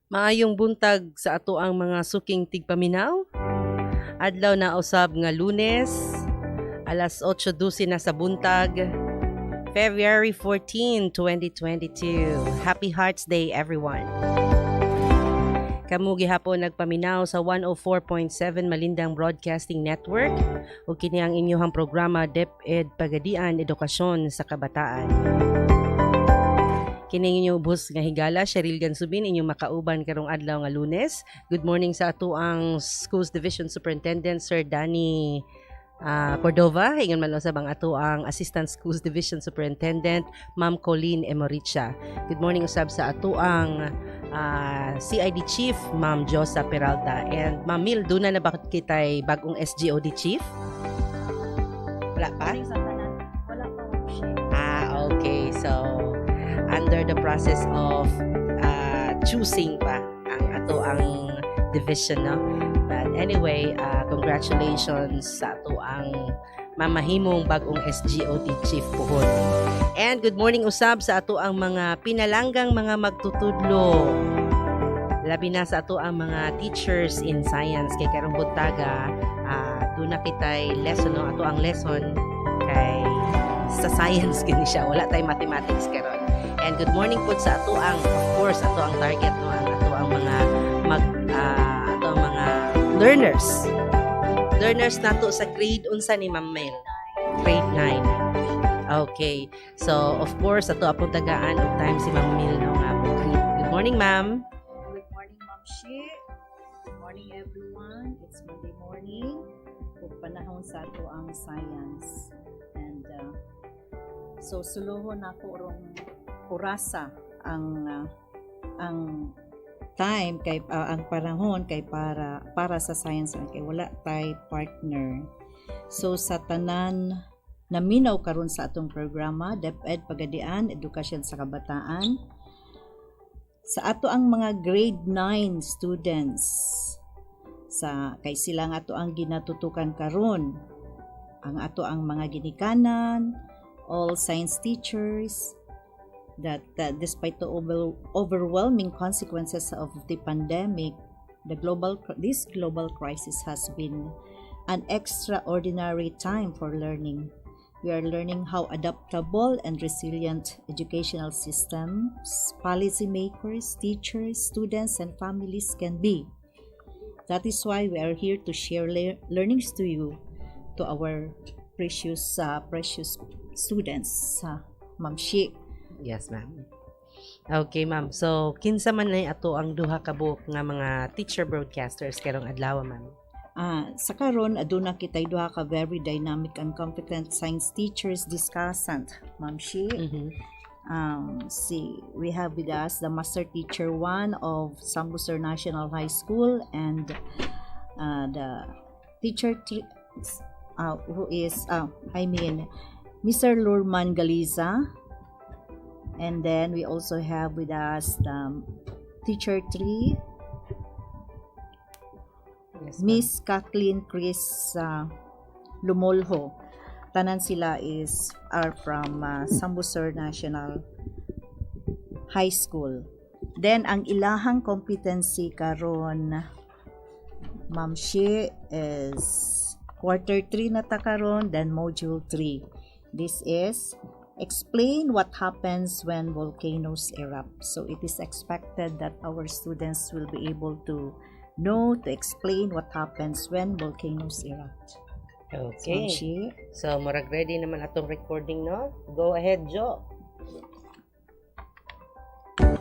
Maayong buntag sa ato ang mga suking tigpaminaw. Adlaw na usab nga Lunes, alas 8:12 na sa buntag, February 14, 2022. Happy Hearts Day, everyone. Kamu gihapon nagpaminaw sa 104.7 Malindang Broadcasting Network ug kini ang inyong programa DEPED PAGADIAN, EDUKASYON sa KABATAAN. Kini inyong bus nga higala, Cheryl Gansubin, inyong makauban karong adlaw nga Lunes. Good morning sa ato ang Schools Division Superintendent Sir Danny Cordova. Ingon man usab ang ato ang Assistant Schools Division Superintendent Ma'am Colleen Emoricha. Good morning usab sa ato ang CID Chief Ma'am Josa Peralta. And Ma'am Mil, doon na ba kitay bagong SGOD Chief? Wala pa? Wala pa. Okay. So under the process of choosing pa ang ato ang division, no? But anyway, congratulations sa ato ang mamahimong bagong SGOD Chief Puhon. And good morning usab sa ato ang mga pinalanggang mga magtutudlo. Labi na sa ato ang mga teachers in science kay karong buntaga, doon na kitay lesson, no? Ato ang lesson kay sa science kini siya, wala tay mathematics karon. And good morning po sa ato ang, of course, ato ang target, no, ang ato ang mga ato ang mga learners. Learners nato sa grade unsa ni Ma'am Mel? Grade 9. Okay. So, of course, ato apong tagaan og time si Ma'am Mel, no, nga po. Good morning, Ma'am. Good morning, Ma'am Shi. Good morning, everyone. It's Monday morning. Kung panahon sa ato ang science. And so, suluhon ako rong orasa ang time kay ang panahon kay para sa science kay wala tay partner. So sa tanan naminaw karon sa atong programa DEPED PAGADIAN, Edukasyon sa Kabataan, sa ato ang mga grade 9 students, sa kay sila nga ato ang ginatutukan karon, ang ato ang mga ginikanan, all science teachers, that despite the overwhelming consequences of the pandemic, this global crisis has been an extraordinary time for learning. We are learning how adaptable and resilient educational systems, policymakers, teachers, students, and families can be. That is why we are here to share learnings to you, to our precious students. Ma'am Shi. Yes, ma'am. Okay, ma'am. So, kinsa man na ato ang duha ka buok nga mga teacher broadcasters karong adlaw, ma'am? Sa karon aduna kitay duha ka very dynamic and competent science teachers discussant, Ma'am Shi. We have with us the Master Teacher 1 of Sambusar National High School and the Teacher 3 who is Mr. Lurman Galiza. And then we also have with us the Teacher 3, yes, Miss Kathleen Chris Lumolho. Tanan sila are from Sambusar National High School. Then ang ilahang competency karon, Ma'am Shi, is quarter 3 na ta karon, then module 3. This is explain what happens when volcanoes erupt. So it is expected that our students will be able to explain what happens when volcanoes erupt. Okay. So murag ready naman atong recording, no? Go ahead, Jo.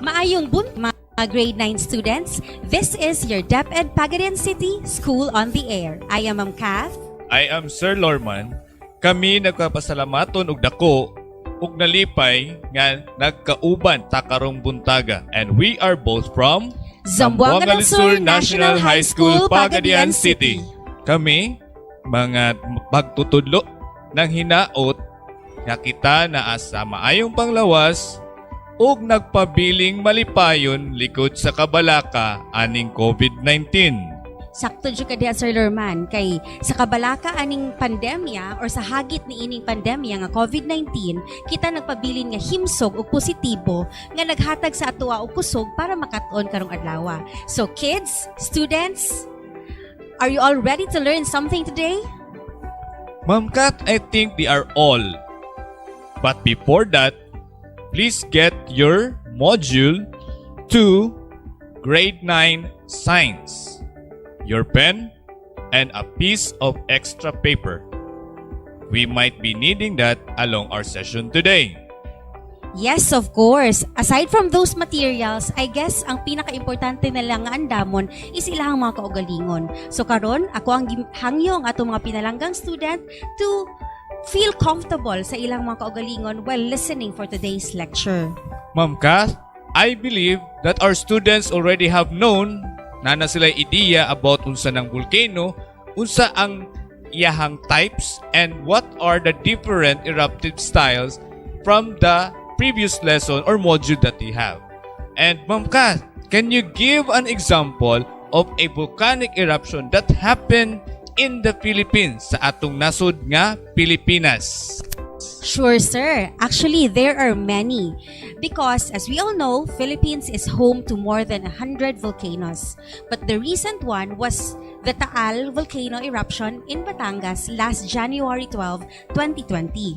Maayong mga grade 9 students. This is your DEPED PAGADIAN City School on the Air. I am Ma'am Kath. I am Sir Lorman. Kami nagpapasalamaton og dako ug nalipay nga nagkauban ta karong buntaga, and we are both from Zamboanga del Sur National High School, PAGADIAN City. Kami mga magtutudlo ng hinaot nga kita naa sa maayong panglawas ug nagpabiling malipayon likod sa kabalaka aning COVID-19. Sakto jud ka diha Sir Lorman kay sa kabalaka aning pandemya or sa hagit ni ining pandemya nga COVID-19 kita nagpabilin nga himsog ug positibo nga naghatag sa atoa og kusog para makat-on karong adlaw. So kids, students, are you all ready to learn something today? Ma'am Kat, I think they are all. But before that, please get your module 2, grade 9 science, your pen, and a piece of extra paper. We might be needing that along our session today. Yes, of course. Aside from those materials, I guess ang pinaka-importante na lang nga andamon is ilang mga kaugalingon. So karon, ako ang hangyong ato mga pinalanggang student to feel comfortable sa ilang mga kaugalingon while listening for today's lecture. Ma'am Kat, I believe that our students already have known na sila ideya about unsa ng volcano, unsa ang iyahang types, and what are the different eruptive styles from the previous lesson or module that we have. And Ma'am Kat, can you give an example of a volcanic eruption that happened in the Philippines sa atong nasod nga Pilipinas? Sure, sir. Actually, there are many. Because, as we all know, Philippines is home to more than 100 volcanoes. But the recent one was the Taal volcano eruption in Batangas last January 12, 2020.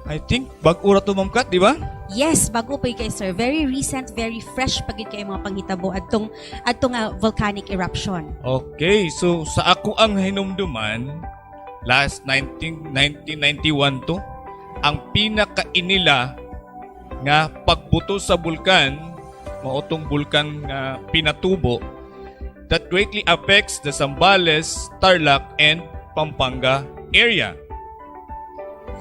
I think bag-ura to Ma'am Kat, di ba? Yes, bago pa kay sir. Very recent, very fresh pagit kay mga panghitabo adtong volcanic eruption. Okay, so sa ako ang hinumduman, last 1991 to, ang pinakainila nga pagbuto sa bulkan, maotong bulkan nga pinatubo, that greatly affects the Zambales, Tarlac, and Pampanga area.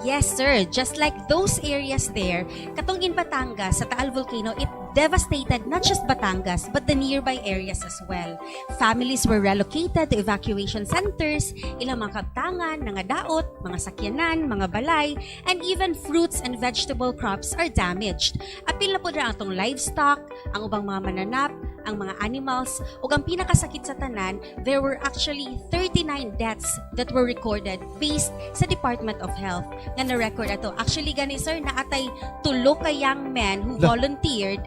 Yes, sir. Just like those areas there, katong in Batangas, sa Taal Volcano, it devastated not just Batangas, but the nearby areas as well. Families were relocated to evacuation centers, ilang mga kabtangan, mga daot, mga sakyanan, mga balay, and even fruits and vegetable crops are damaged. Apil na po na atong livestock, ang ubang mga mananap, ang mga animals, ug ang pinakasakit sa tanan, there were actually 39 deaths that were recorded based sa Department of Health nga na-record ato. Actually, gani sir, naatay 3 ka young men who volunteered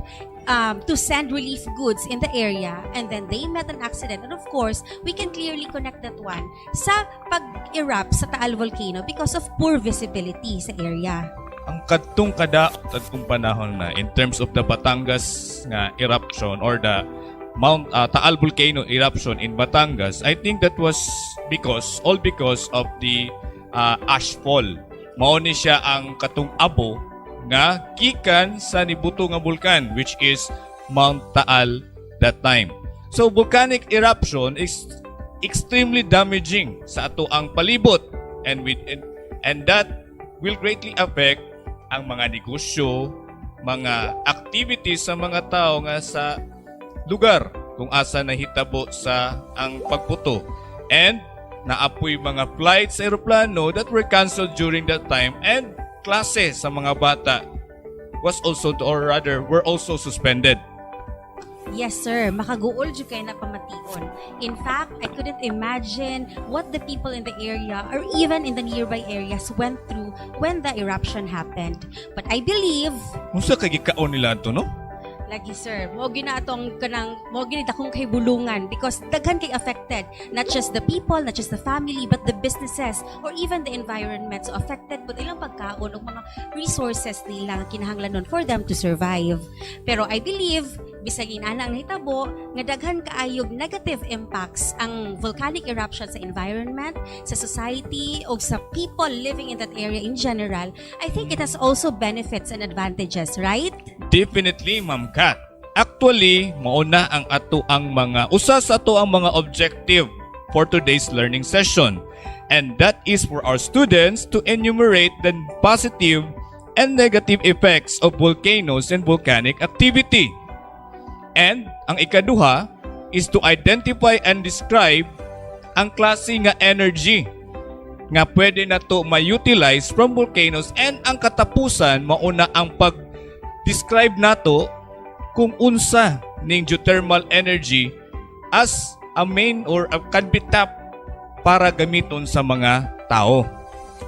to send relief goods in the area, and then they met an accident. And of course, we can clearly connect that one sa pag-erupt sa Taal Volcano because of poor visibility sa area. Ang kadtong kadtong panahon na in terms of the Batangas nga eruption or the Mount Taal Volcano eruption in Batangas, I think that was because of the ashfall. Mao ni siya ang katong abo nga gikan sa nibuto nga bulkan, which is Mount Taal that time. So volcanic eruption is extremely damaging sa ato ang palibot, and that will greatly affect ang mga negosyo, mga activities sa mga tao nga sa lugar kung asa nahitabo sa ang pagputo. And naapoy mga flights sa eroplano that were canceled during that time, and klase sa mga bata were also suspended. Yes, sir. Makaguol jud kay na pamation. In fact, I couldn't imagine what the people in the area or even in the nearby areas went through when the eruption happened. But I believe Unsa kay gikaon nila to, no? lagi sir, mo gina atong kanang mo gini dakong kay bulungan because daghan kay affected, not just the people, not just the family, but the businesses or even the environment. So affected pud ilang pagkaon ug mga resources nila nga kinahanglan nun for them to survive. Pero I believe bisag inana ang nahitabo nga daghan kaayog negative impacts ang volcanic eruption sa environment, sa society ug sa people living in that area in general. I think it has also benefits and advantages, right? Definitely, Ma'am Kat. Actually, mauna ang usa sa ato ang mga objective for today's learning session. And that is for our students to enumerate the positive and negative effects of volcanoes and volcanic activity. And ang ikaduha is to identify and describe ang klase nga energy nga pwede na to ma-utilize from volcanoes, and ang katapusan mauna ang pag-describe nato kung unsa ning geothermal energy as a main or can be tapped para gamiton sa mga tao.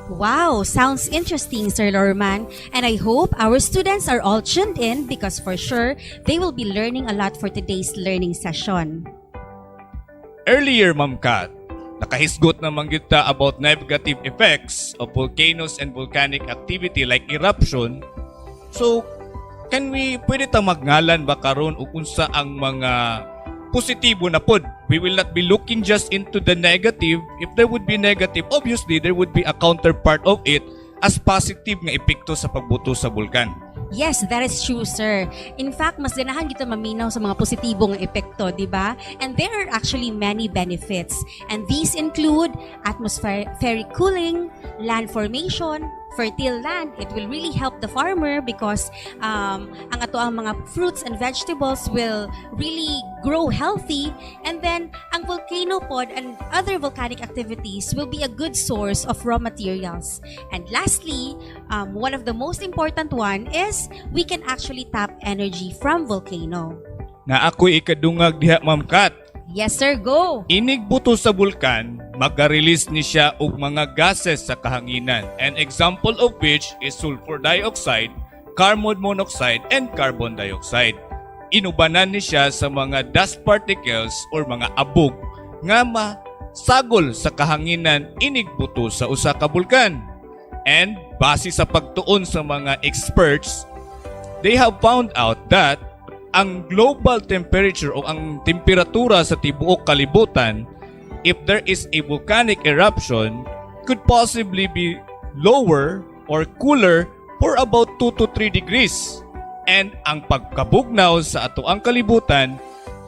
Wow, sounds interesting, Sir Lorman. And I hope our students are all tuned in because for sure, they will be learning a lot for today's learning session. Earlier, Ma'am Kat, nakahisgot naman kita about negative effects of volcanoes and volcanic activity like eruption. So, pwede ta magngalan ba karon ug unsa ang mga positibo na pod? We will not be looking just into the negative. If there would be negative, obviously there would be a counterpart of it as positive nga epekto sa pagbuto sa bulkan. Yes, that is true, sir. In fact, mas ganahan kita maminaw sa mga positibong epekto, di ba? And there are actually many benefits. And these include atmospheric cooling, land formation, fertile land. It will really help the farmer because ang mga fruits and vegetables will really grow healthy. And then, ang volcano pod and other volcanic activities will be a good source of raw materials. And lastly, one of the most important one is we can actually tap energy from volcano. Na ako'y ikadungag diha, Ma'am Kat. Yes, sir. Go! Inig buto sa bulkan, mag-release ni siya og mga gases sa kahanginan. An example of which is sulfur dioxide, carbon monoxide, and carbon dioxide. Inubanan ni siya sa mga dust particles or mga abog nga masagol sa kahanginan inig buto sa usa ka bulkan. And base sa pagtuon sa mga experts, they have found out that ang global temperature o ang temperatura sa tibuok kalibutan, if there is a volcanic eruption, could possibly be lower or cooler for about 2 to 3 degrees. And ang pagkabugnaw sa atoang kalibutan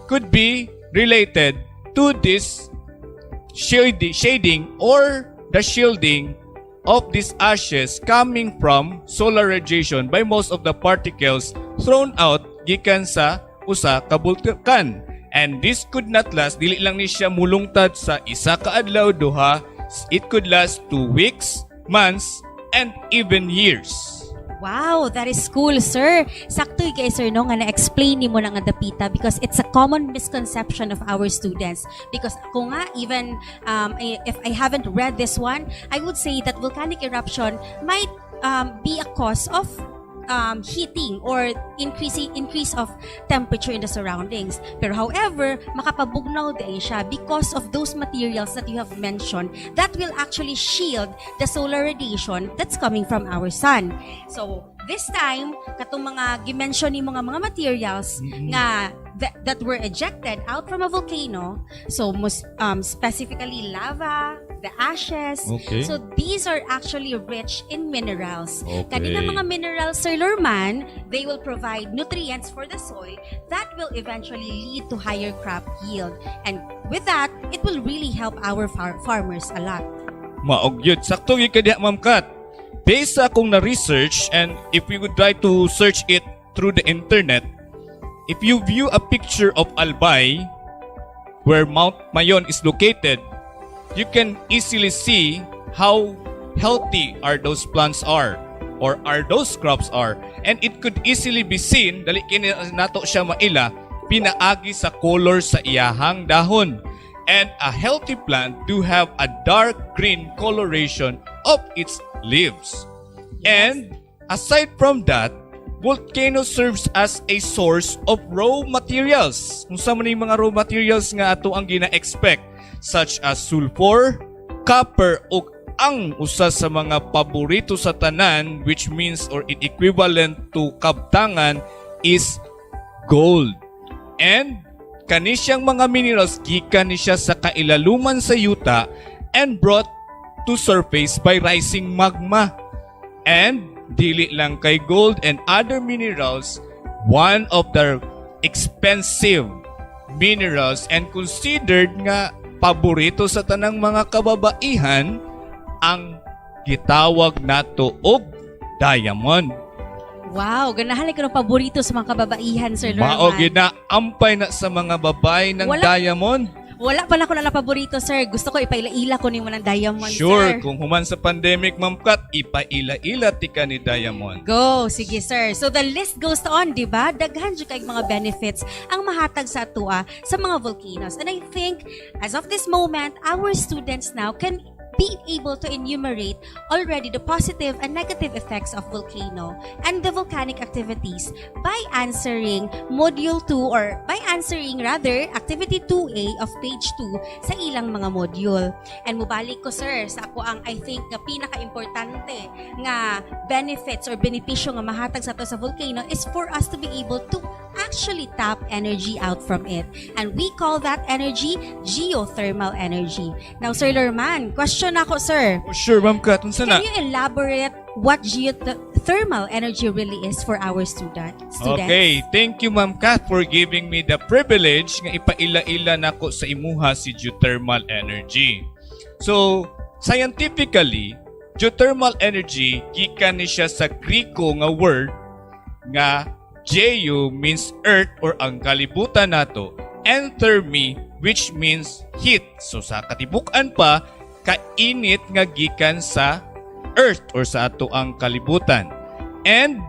could be related to this shading or the shielding of these ashes coming from solar radiation by most of the particles thrown out gikan sa usa ka bulkan. And this could not last, dili lang ni siya mulungtad sa isa ka adlaw duha, it could last 2 weeks, months, and even years. Wow, that is cool, sir. Sakto kay sir no nga na-explain nimo na nga dapita because it's a common misconception of our students. Because ako nga even if I haven't read this one, I would say that volcanic eruption might be a cause of heating or increase of temperature in the surroundings. Pero however, makapabugnaw din siya because of those materials that you have mentioned that will actually shield the solar radiation that's coming from our sun. So, this time, katong mga gimension ni mga materials nga that were ejected out from a volcano, so specifically lava, the ashes. Okay. So these are actually rich in minerals. Okay. Kanina mga minerals, Sir Lorman, they will provide nutrients for the soil that will eventually lead to higher crop yield. And with that, it will really help our farmers a lot. Maog yun. Sakto yung kadiya, Ma'am Kat. Based sa akong na-research, and if we would try to search it through the internet, if you view a picture of Albay, where Mount Mayon is located, you can easily see how healthy are those plants are or are those crops are. And it could easily be seen, dali kini nato siya maila, pinaagi sa color sa iyahang dahon. And a healthy plant do have a dark green coloration of its leaves. And aside from that, volcano serves as a source of raw materials. Kung sa mga raw materials nga ato ang gina-expect, such as sulfur, copper, o ang usa sa mga paborito sa tanan, which means or equivalent to kabtangan, is gold. And kani siyang mga minerals gikan ni siya sa kailaluman sa yuta and brought to surface by rising magma. And dili lang kay gold and other minerals, one of the expensive minerals and considered nga paborito sa tanang mga kababaihan ang gitawag nato og diamond. Wow, ganahan ko ng paborito sa mga kababaihan, Sir Lorman. Mao gina ampay na sa mga babay ng diamond. Wala pa na ko na paborito, sir. Gusto ko ipaila-ila ko ni mo ng diamond, Sure, sir. kung human sa pandemic, Ma'am Kat, ipaila-ila tika ni Diamond. Go, sige sir. So the list goes on, di ba? Daghan jud kay mga benefits ang mahatag sa atua sa mga volcanoes. And I think as of this moment, our students now can be able to enumerate already the positive and negative effects of volcano and the volcanic activities by answering module 2 or by answering rather activity 2A of page 2 sa ilang mga module. And mubalik ko sir sa ako ang I think nga pinaka-importante nga benefits or benepisyo nga mahatag sa to sa volcano is for us to be able to actually tap energy out from it. And we call that energy geothermal energy. Now Sir Lorman, question ako sir. Oh, sure, Ma'am Kat. Unsa na? Can you elaborate what geothermal energy really is for our students? Okay, thank you Ma'am Kat for giving me the privilege nga ipaila-ila nako sa imuha si geothermal energy. So, scientifically, geothermal energy gikan ni siya sa Griko nga word nga geo means earth or ang kalibutan nato, and thermi which means heat. So sa katibukan pa, kainit nga gikan sa earth or sa ato ang kalibutan. And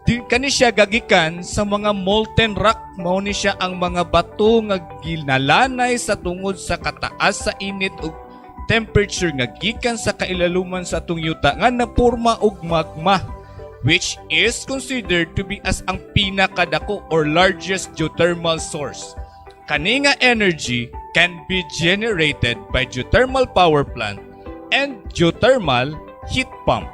kani siya gagikan sa mga molten rock, mao ni siya ang mga bato nga ginalanay sa tungod sa kataas sa init ug temperature nga gikan sa kailaluman sa atong yuta nga naporma og magma, which is considered to be as ang pinakadako or largest geothermal source. Kani nga energy can be generated by geothermal power plant and geothermal heat pump.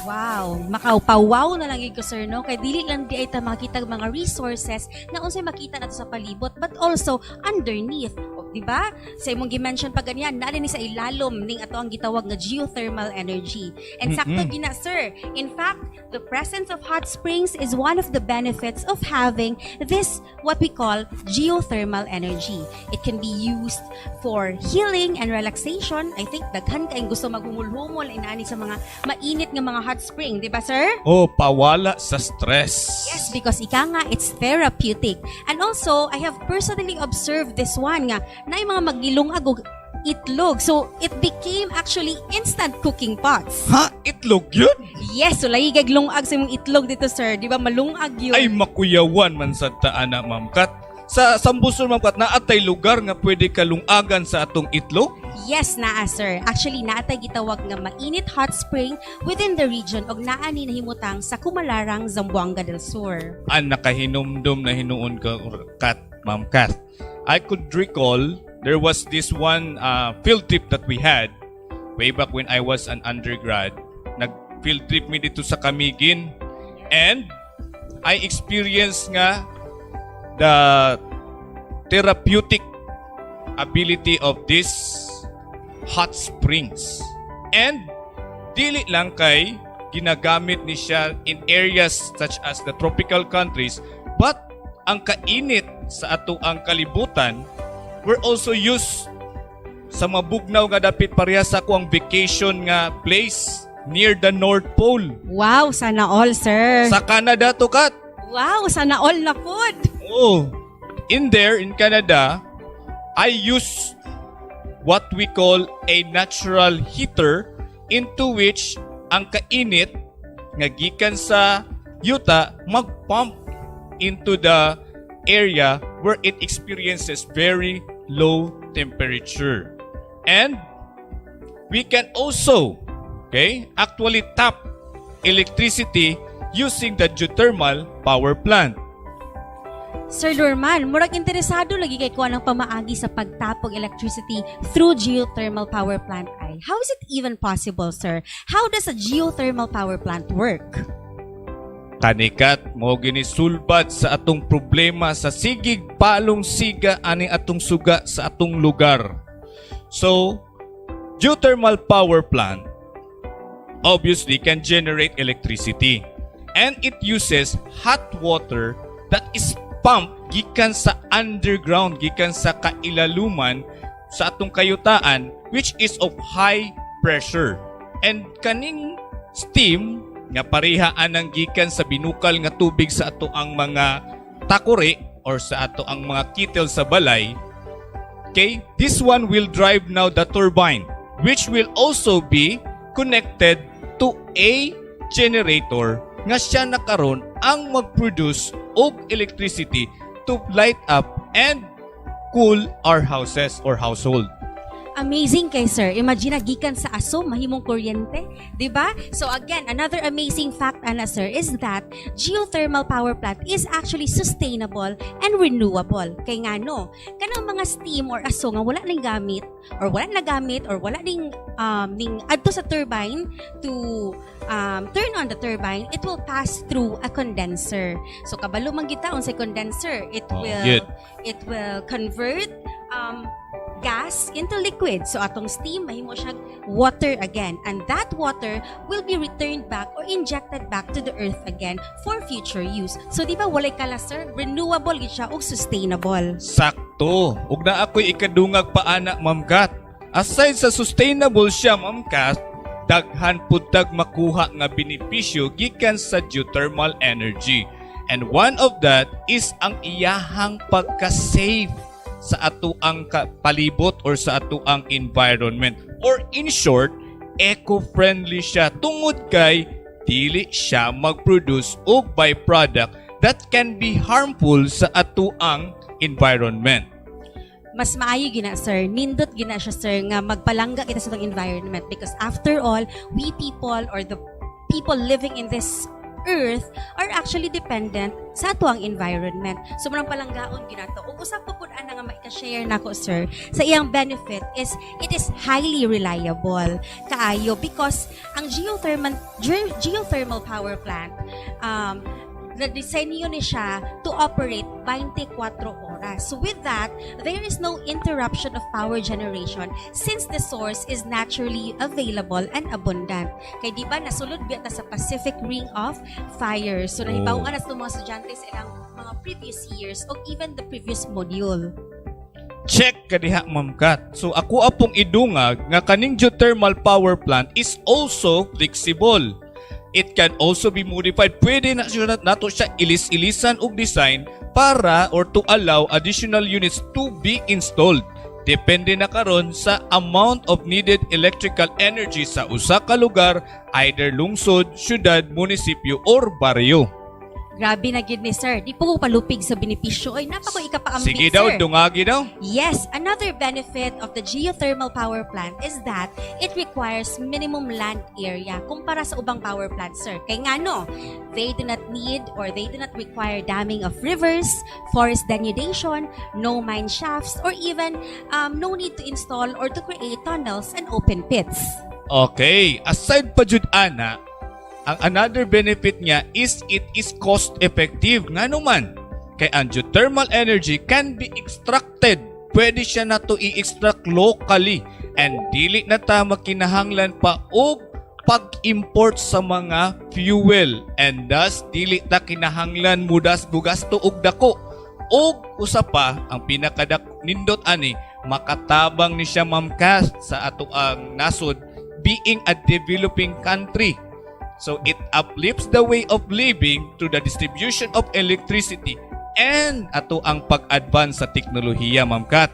Wow, makaupawaw na lang yun ko sir no, kay dili lang di ay ta makita mga resources na unsay makita nato sa palibot but also underneath, di ba? Sa imong gi-mention pa ganyan, naali ni sa ilalom ning ato ang gitawag nga geothermal energy. And sakto gina sir. In fact, the presence of hot springs is one of the benefits of having this what we call geothermal energy. It can be used for healing and relaxation. I think daghan kayong gusto maghumul-humol inaani sa mga mainit nga mga hot spring, di ba sir? Oh, pawala sa stress. Yes, because ika nga, it's therapeutic. And also, I have personally observed this one nga, na yung mga maglilungag og itlog. So, it became actually instant cooking pots. Ha? Itlog yun? Yes, so laigag lungag sa imong itlog dito, sir. Di ba, malungag yun. Ay makuyawan man sa taana, Ma'am Kat. Sa Sambuson, Ma'am Kat, naatay lugar nga pwede kalungagan sa atong itlog? Yes, naa, sir. Actually, naatay gitawag nga mainit hot spring within the region og naa ni nahimutang sa Kumalarang, Zamboanga del Sur. Ang nakahinumdum na hinuon ka, Kat, Ma'am Kat. I could recall there was this one field trip that we had way back when I was an undergrad. Nag-field trip mi dito sa Camiguin and I experienced nga the therapeutic ability of this hot springs. And dili lang kay ginagamit ni siya in areas such as the tropical countries, but ang kainit sa ato ang kalibutan were also used sa mabugnaw nga dapit pareha sa akong vacation nga place near the North Pole. Wow, sana all, sir. Sa Canada to, Kat. Wow, sana all na food. Oh, in there, in Canada, I use what we call a natural heater into which ang kainit nga gikan sa yuta mag-pump into the area where it experiences very low temperature. And we can also, actually tap electricity using the geothermal power plant. Sir Lorman, murag interesado lagi kay kuha ng pamaagi sa pagtapog electricity through geothermal power plant ay. How is it even possible, sir? How does a geothermal power plant work? Kanikat mo ginisulbad sa atong problema sa sigig palong siga ani atong suga sa atong lugar. So, geothermal power plant obviously can generate electricity and it uses hot water that is pumped gikan sa underground, gikan sa kailaluman sa atong kayutaan which is of high pressure. And kaning steam nga parehaan ang gikan sa binukal nga tubig sa ato ang mga takore or sa ato ang mga kettle sa balay Okay, this one will drive now the turbine, which will also be connected to a generator nga siya na karon ang mag-produce og electricity to light up and cool our houses or household. Amazing kay sir. Imagine gikan sa aso mahimong kuryente, 'di ba? So again, another amazing fact ana sir is that geothermal power plant is actually sustainable and renewable. Kay ngano, kanang mga steam or aso nga wala ning gamit or wala nagamit or wala ning adto sa turbine to turn on the turbine, it will pass through a condenser. So kabalo man gitaon sa condenser, it will convert gas into liquid. So atong steam mahimo siya water again, and that water will be returned back or injected back to the earth again for future use. So di ba walay kala sir, renewable gid siya ug sustainable. Sakto. Ug na ako'y ikadungag paana, Ma'am Kat. Aside sa sustainable siya, Ma'am Kat, daghan pud tag makuha nga benepisyo gikan sa geothermal energy. And one of that is ang iyahang pagka-save sa ato ang palibot or sa ato ang environment. Or in short, eco-friendly siya tungod kay dili siya mag-produce og byproduct that can be harmful sa ato ang environment. Mas maayo gina sir, nindot gina siya sir nga magpalangga kita sa itong environment, because after all, we people or the people living in this earth are actually dependent sa ato ang environment. So manang palanggaon ginato. Ug usab pa pud ana nga maika-share nako sir sa iyang benefit is it is highly reliable kaayo, because ang geothermal power plant na-design ni siya to operate 24 oras. So with that, there is no interruption of power generation since the source is naturally available and abundant. Kay di ba nasulod biya ta sa Pacific Ring of Fire. So nahibaw-an na sa mga estudyante sa ilang mga previous years o even the previous module. Check kadiha, Ma'am Kat. So ako apong idungag nga kaning geothermal power plant is also flexible. It can also be modified. Pwede na siya nato siya ilis-ilisan og design para or to allow additional units to be installed. Depende na karon sa amount of needed electrical energy sa usa ka lugar, either lungsod, syudad, munisipyo or baryo. Grabe na gid ni sir. Di po ko palupig sa benepisyo. Ay, napako ikapaambit, Sige sir. daw, dungagi daw. Yes, another benefit of the geothermal power plant is that it requires minimum land area kumpara sa ubang power plants, sir. Kay ngano, they do not need or they do not require damming of rivers, forest denudation, no mine shafts, or even no need to install or to create tunnels and open pits. Okay, aside pa jud ana, ang another benefit niya is it is cost effective. Ngano man, kay ang geothermal energy can be extracted. Pwede siya na to i-extract locally and dili na ta makinahanglan pa og pag-import sa mga fuel, and thus dili ta kinahanglan mudas bugasto og dako. Og usa pa ang nindot ani, makatabang ni siya, Ma'am Kat, sa ato ang nasod being a developing country. So it uplifts the way of living through the distribution of electricity and ato ang pag-advance sa teknolohiya, Ma'am Kat.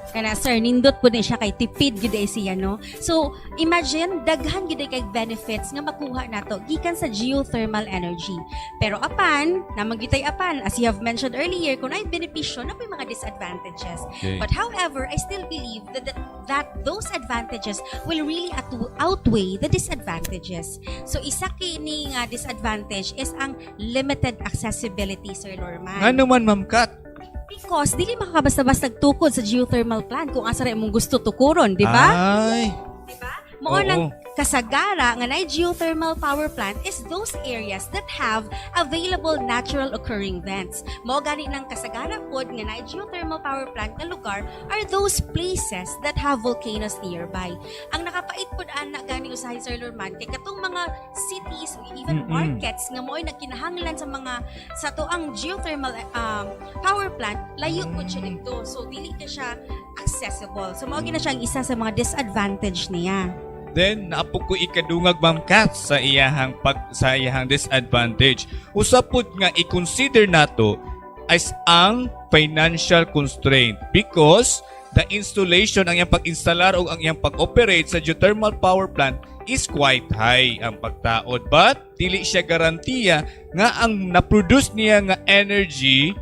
Kana sir, nindot po din siya kay tipid gid siya, no? So, imagine daghan gid kay benefits nga makuha nato gikan sa geothermal energy. Pero apan, namagitay apan, as you have mentioned earlier, kung ay benepisyo na may mga disadvantages. Okay. But however, I still believe that those advantages will really outweigh the disadvantages. So, isa kining disadvantage is ang limited accessibility, Sir Norman. Nga naman, Ma'am Kat? Because dili makakabasta-basta tukod sa geothermal plant kung asa ra imong gusto tukuron, di ba? Ay. Di ba? Mao nang kasagara nga na geothermal power plant is those areas that have available natural occurring vents. Mao gani nang kasagara pod nga na geothermal power plant nga lugar are those places that have volcanoes nearby. Ang nakapait pod ana gani usahay Sir Norman kay katong mga cities or even markets nga mo'y nagkinahanglan sa to ang geothermal power plant, layo po siya dito. So dili na siya accessible. So mao gina siya ang isa sa mga disadvantage niya. Then naapog ko ikadungag, Ma'am Kat, sa iyahang disadvantage. Usapod nga i-consider nato as ang financial constraint, because the installation, ang iyang pag-instalar o ang iyang pag-operate sa geothermal power plant is quite high ang pagtaod. But, dili siya garantiya nga ang na-produce niya nga energy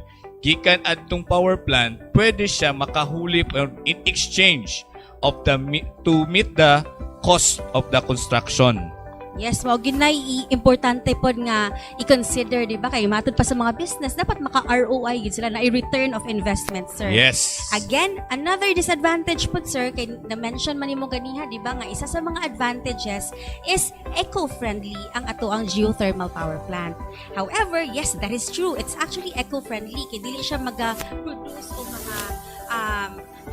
gikan adtong power plant, pwede siya makahulip in exchange of to meet the cost of the construction. Yes, mao ginay importante pod nga i-consider, di ba? Kay matud pa sa mga business, dapat maka-ROI gid sila na i-return of investment, sir. Yes. Again, another disadvantage pod, sir, kay na-mention man nimo ganiha, di ba, nga isa sa mga advantages is eco-friendly ang ato ang geothermal power plant. However, yes, that is true. It's actually eco-friendly kay dili siya maga-produce o mga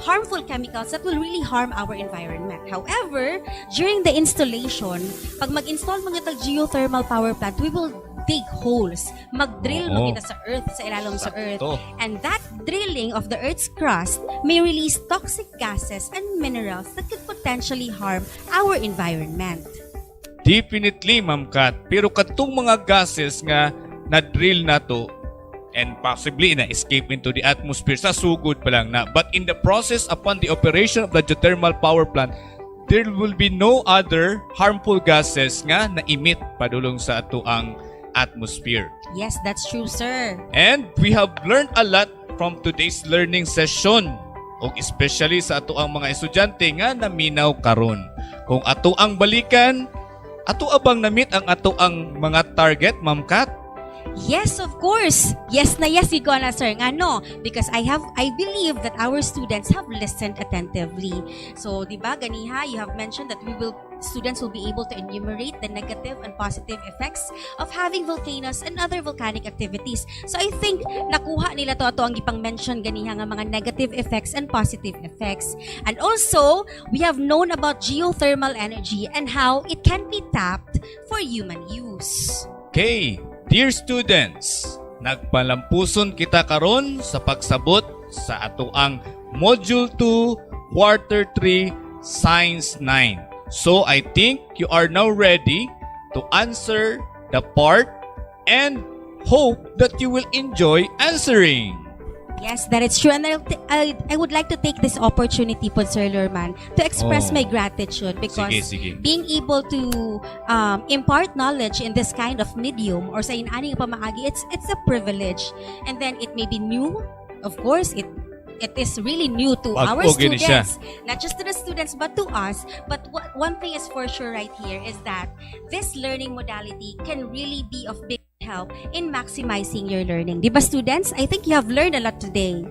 harmful chemicals that will really harm our environment. However, during the installation, pag mag-install mga tag geothermal power plant, we will dig holes. Mag-drill Oo. magita sa earth, sa ilalim sa earth. Sakto. And that drilling of the earth's crust may release toxic gases and minerals that could potentially harm our environment. Definitely, Ma'am Kat. Pero katong mga gases nga na-drill na to, and possibly na-escape into the atmosphere sa sugod pa lang na. But in the process upon the operation of the geothermal power plant, there will be no other harmful gases nga na-emit padulong sa ato ang atmosphere. Yes, that's true, sir. And we have learned a lot from today's learning session. O especially sa ato ang mga estudyante nga naminaw karon. Kung ato ang balikan, ato abang na-meet ang ato ang mga target, Ma'am Kat? Yes, of course. Yes na yes, we gonna, sir. Nga no, because I believe that our students have listened attentively. So, di ba, ganiha, you have mentioned that students will be able to enumerate the negative and positive effects of having volcanoes and other volcanic activities. So, I think nakuha nila to ang ipang mention ganiha nga mga negative effects and positive effects. And also, we have known about geothermal energy and how it can be tapped for human use. Okay, dear students, nagpalampuson kita karon sa pagsabot sa atoang Module 2, Quarter 3, Science 9. So I think you are now ready to answer the part and hope that you will enjoy answering. Yes, that is true. And I would like to take this opportunity po, Sir Lurman, to express my gratitude because Sige. being able to impart knowledge in this kind of medium or sa inaning pamaagi, it's a privilege. And then it may be new. Of course, it is really new to our students. Not just to the students, but to us. But one thing is for sure right here is that this learning modality can really be of big help in maximizing your learning. Diba, students? I think you have learned a lot today.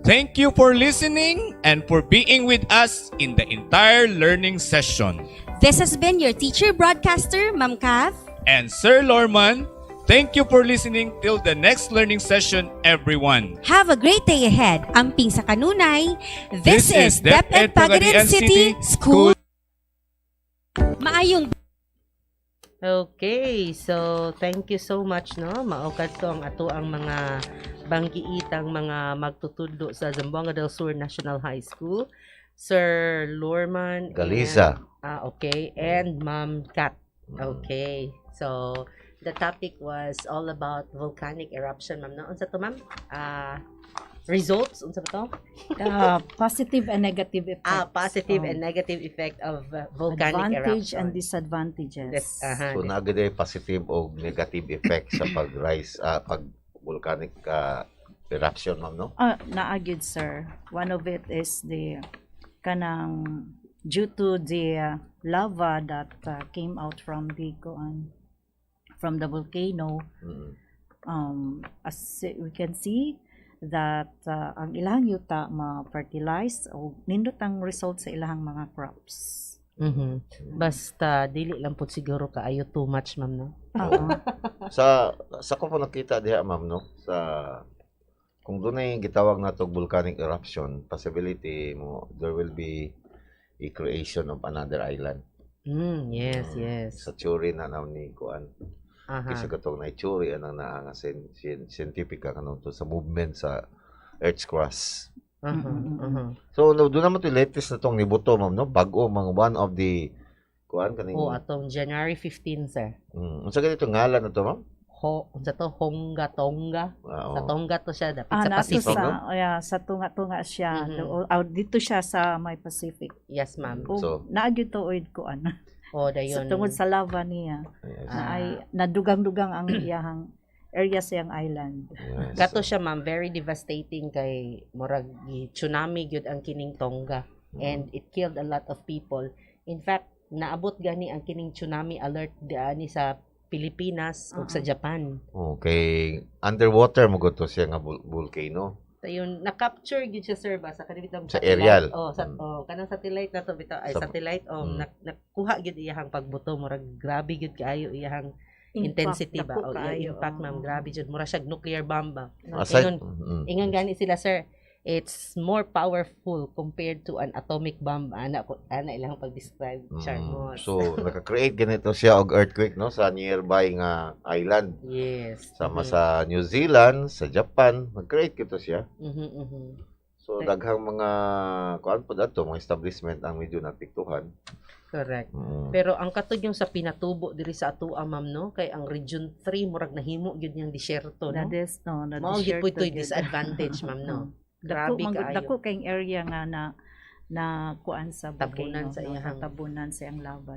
Thank you for listening and for being with us in the entire learning session. This has been your teacher broadcaster, Ma'am Kath. And Sir Lorman, thank you for listening till the next learning session, everyone. Have a great day ahead. Amping sa kanunay. This is DEPED PAGADIAN City School. Maayong Okay, so thank you so much, no? Maokat ko ang ato ang mga banggiitang mga magtutudlo sa Zamboanga del Sur National High School, Sir Lorman Galiza. Okay, and Ma'am Kat. Okay, so the topic was all about volcanic eruption, ma'am. No? Unsa to, ma'am? Results, unsa ba to? Positive and negative effects. Positive and negative effect of volcanic advantage eruption. and disadvantages. So naagay positive o negative effect sa pag-rise pag volcanic eruption, ma'am, no? Naagid, sir. One of it is the kanang due to the lava that came out from the volcano. As we can see that ang ilang yuta ma-fertilize o nindot ang result sa ilang mga crops. Basta dili lang po siguro kaayo too much, ma'am, no? sa ko po nakita diha, ma'am, no? Sa kung dunay gitawag nato volcanic eruption, possibility mo there will be a creation of another island. Yes. Sa theory na ni kuan. Kasi katong na theory anang naa nga scientific kanon to sa movement sa Earth's crust. So doon naman to latest na tong nibuto, ma'am, no? Bago mga one of the kuan kaning atong January 15, sir. Unsa ganito ngalan na to, ma'am? unsa to Tonga. Sa Oo. Tonga to siya dapit sa nato Pacific. sa tunga-tunga siya. Mhm. Dito siya sa may Pacific. Yes, ma'am. So- Naagyo to oid ko Oh, Sa dayon. tungod sa lava niya. Yes. Na ay nadugang-dugang ang iyahang area sa iyang island. Yes. Kato siya, ma'am, very devastating kay murag tsunami gyud ang kining Tonga, and it killed a lot of people. In fact, naabot gani ang kining tsunami alert diani sa Pilipinas ug sa Japan. Okay, underwater mo to siya nga volcano. Dayon na-capture gyud siya, sir, ba sa kanibitang Sa aerial. kanang satellite na to bitaw ay Sa- satellite nakuha gyud iyahang pagbuto, murag grabe gyud kaayo iyahang Impact, intensity ba dako o kaayo, impact, ma'am, grabe jud, mura siya nuclear bomb ba. Aside, Ingon gani sila, sir, it's more powerful compared to an atomic bomb. Ana ilang pag-describe, Charmos. So, naka-create ganito siya og earthquake no sa nearby nga island. Yes. Sama sa New Zealand, sa Japan, nag-create kito siya. So, daghang mga kuan po dato, mga establishment ang medyo napiktuhan. Correct. Mm. Pero ang katod yung sa pinatubo diri sa atoa, ma'am, no, kay ang region 3 murag nahimo gyud yang disyerto, no. Mao gyud po ito'y disadvantage, ma'am, no. Grabe kaayo. Dako kayong area nga na kuan sa Tabunan volcano, sa no? iyahang- tabunan sa iyang lava.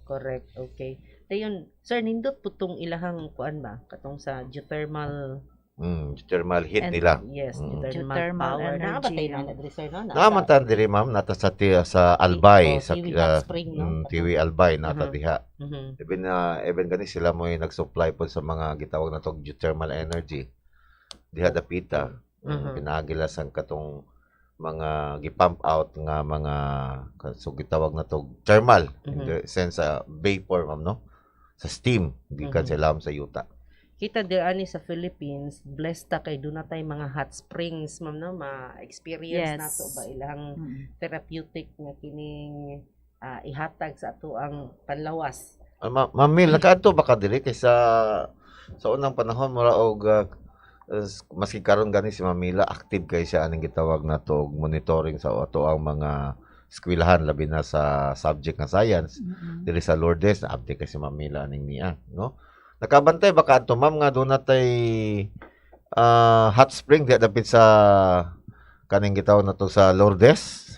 Correct. Okay. Dayon, sir, nindot putong ilahang kuan ba katong sa geothermal Thermal heat nila. Yes, Mm. Geothermal power. energy, Nakabatay no? na diri, sir, no? Naamatan diri ma'am nata sa Albay sa Tiwi Hot Spring, no? Tiwi Albay nata Mhm. diha. Mhm. Even gani sila mo nag-supply po sa mga gitawag na tog geothermal energy. Diha dapita. Pinagila sang katong mga gipump out nga mga so gitawag na tog thermal in the sense sa vapor ma'am no, sa steam gikan sa ilam sa yuta. Kita ani sa Philippines, blessed ta kay doon na tay mga hot springs, ma'am, no, ma-experience Yes. nato ba ilang therapeutic nga kining ihatag sa ato ang panlawas. Ma'am Mil, nakaadto ba ka diri kay sa unang panahon mura og maski karon gani si Ma'am Mila active kay siya aning gitawag na to og monitoring sa ato ang mga eskwelahan labi na sa subject nga science diri sa Lourdes na update kay si Ma'am Mila aning niya, no? Nakabantay ba ka ato ma'am nga doon natay hot spring di dapit sa kaning gitawag na to sa Lourdes?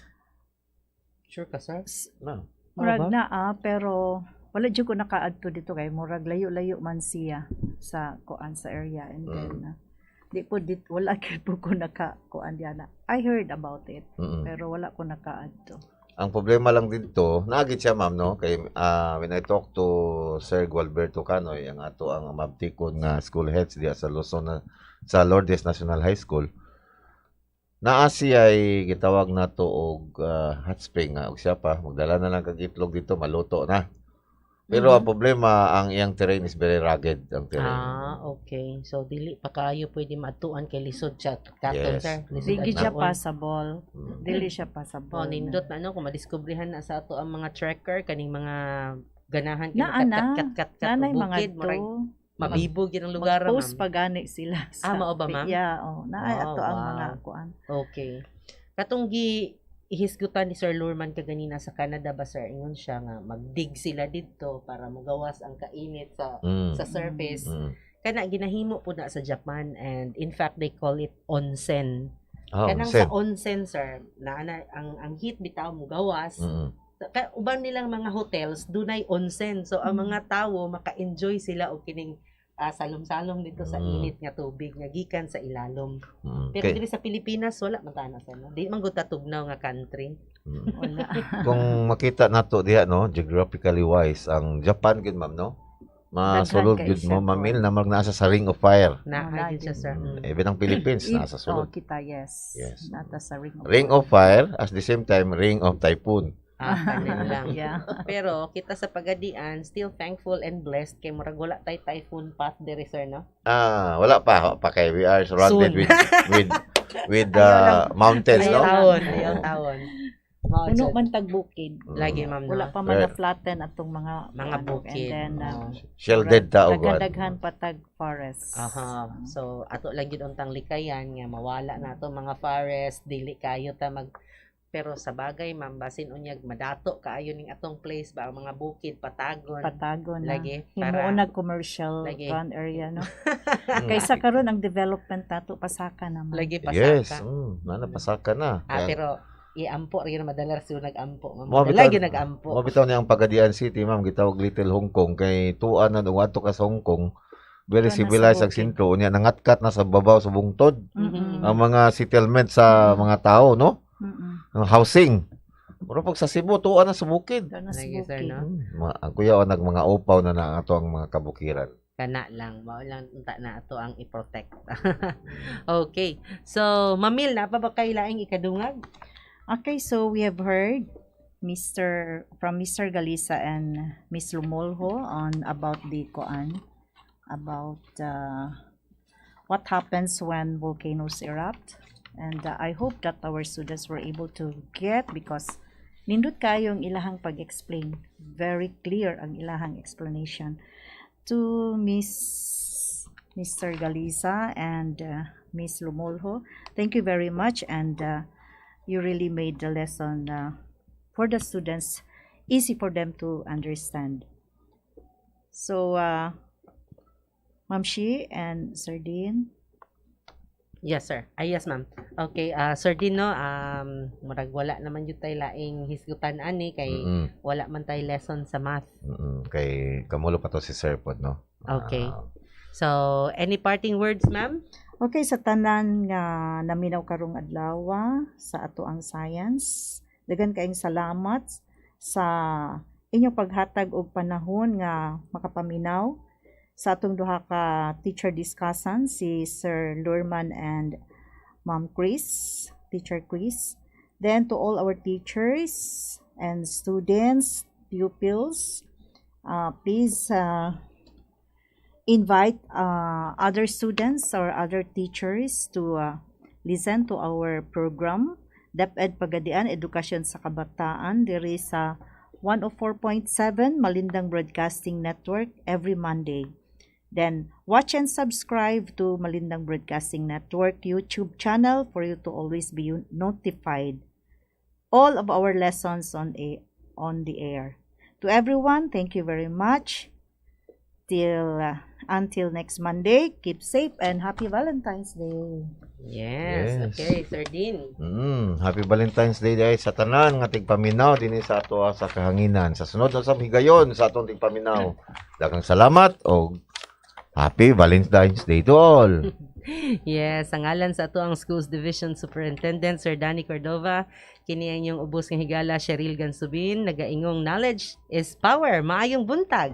Sure ka, sir? No. Murag na pero wala jud ko nakaadto dito kay murag layo-layo man siya sa kuan sa area, and then di po wala gyud po ko kuan diana. I heard about it pero wala ko nakaadto. Ang problema lang dito, naagit siya ma'am no, kay when I talk to Sir Gualberto Canoy, ang ato ang mabtikon nga school heads diya sa Luzon sa Lourdes National High School. Naa siya ay gitawag na to og hot spring nga og siya pa magdala na lang kag itlog dito maluto na. Pero ang problema, ang iyang terrain is very rugged ang terrain. Okay. So dili pa kayo pwede matuan kay lisod siya katon, Yes. sir. Dili siya adlaon. passable. Dili siya passable. Nindot na kung madiskubrihan na sa ato ang mga tracker kaning mga ganahan kat nanay mga bukid, murag mabibog yun ang lugar, ma'am. Post pagani sila sa mao ba, ma'am? Yeah, naay Oh, ato ang wow. mga kuan. Okay. Katong ihisgutan ni Sir Lurman kaganina sa Canada ba, sir? Ingon siya nga magdig sila didto para magawas ang kainit sa surface. Kana ginahimo po na sa Japan, and in fact they call it onsen. Kanang sa onsen, sir, ang heat bitaw mo gawas. Uban nilang mga hotels dunay onsen, so ang mga tawo maka-enjoy sila og kining salom-salom dito sa init nga tubig nga gikan sa ilalom. Pero diri sa Pilipinas wala man tana sa no. Di man gud ta tugnaw nga country. Wala. Kung makita nato diha no, geographically wise, ang Japan gud ma'am no. Masulod Daghan kay gud mo siya, Ma'am Mil na nasa sa Ring of Fire. Na gyud siya, sir. Even ang Philippines nasa sulod. kita, yes. Yes. Nata sa Ring of Fire at the same time Ring of Typhoon. Kanin lang. Yeah. Pero kita sa Pagadian still thankful and blessed kay murag wala tay typhoon path diri, sir, no? Wala pa kay we are surrounded Soon. with mountains no. Ayaw tawon. Mao Puno jud. man tag bukid. Lagi, ma'am, no? Wala pa man na-flatten atong mga bukid. And then Shielded ta og daghan pa tag forest. So ato lang gyud untang likayan nga mawala na to mga forest, dili kayo ta Pero sa bagay, ma'am, basin unyag madato kaayo ning atong place ba ang mga bukid patagon. Patagon na. Lagi, Himuon na commercial Lagi. area, no? Kaysa karon ang development nato pasaka naman. Lagi pasaka. Yes, pasaka na. Pero iampo rin madalas yung nag-ampo. Ma'am. Mo Madalas bitaw- yung nag-ampo. Mabitaw niya ang Pagadian City, ma'am, gitawag Little Hong Kong kay tuan na ato ka sa Hong Kong. Very Tuwa na civilized sa ang bukid. sentro niya, nangatkat na sa babaw sa bungtod. Mm-mm. Ang mga settlement sa mga tao, no? Mm-mm. Ang housing. Pero pag sa Cebu, tuwa na sa bukid. Doon na sa Lagi, sir, bukid. no? Ang kuya o mga upaw na ato ang mga kabukiran. Kana lang. Mao lang unta na ato ang i-protect. Okay. So, Mamil, na pa ba kayo laing ikadungag? Okay, so we have heard from Mr. Galisa and Miss Lumolho on about the koan, about what happens when volcanoes erupt. And I hope that our students were able to get, because nindot kayong ilahang pag-explain. Very clear ang ilahang explanation. To Mr. Galisa and Miss Lumolho, thank you very much, and you really made the lesson for the students easy for them to understand. So, Ma'am Shi and Sir Dean. Yes, sir. Yes, ma'am. Okay, Sir Dino, murag wala naman yung tayo laing hisgutan ani kay wala man tayo lesson sa math. Kay kamulo pa to si Sir Pod, no? Okay. So, any parting words, ma'am? Okay, sa tanan nga naminaw karong adlaw sa ato ang science, dagan kaayong salamat sa inyong paghatag og panahon nga makapaminaw sa atong duha ka teacher discussion, si Sir Lurman and Ma'am Chris, Teacher Chris. Then to all our teachers and students, pupils, please invite other students or other teachers to listen to our program, DEPED Pagadian, Edukasyon sa Kabataan, diri sa 104.7 Malindang Broadcasting Network every Monday. Then, watch and subscribe to Malindang Broadcasting Network YouTube channel for you to always be notified all of our lessons on the air. To everyone, thank you very much. Until next Monday, keep safe and happy Valentine's Day. Yes. Okay, Sir Dean. Happy Valentine's Day dahil sa tanan nga tigpaminaw dinhi sa ato sa kahanginan. Sa sunod na sa higayon sa atong tigpaminaw. Daghang salamat o Happy Valentine's Day to all. Yes, ang ngalan sa ato ang Schools Division Superintendent Sir Danny Cordova, kini ang inyong ubos nga higala Cheryl Gansubin, nagaingong knowledge is power. Maayong buntag.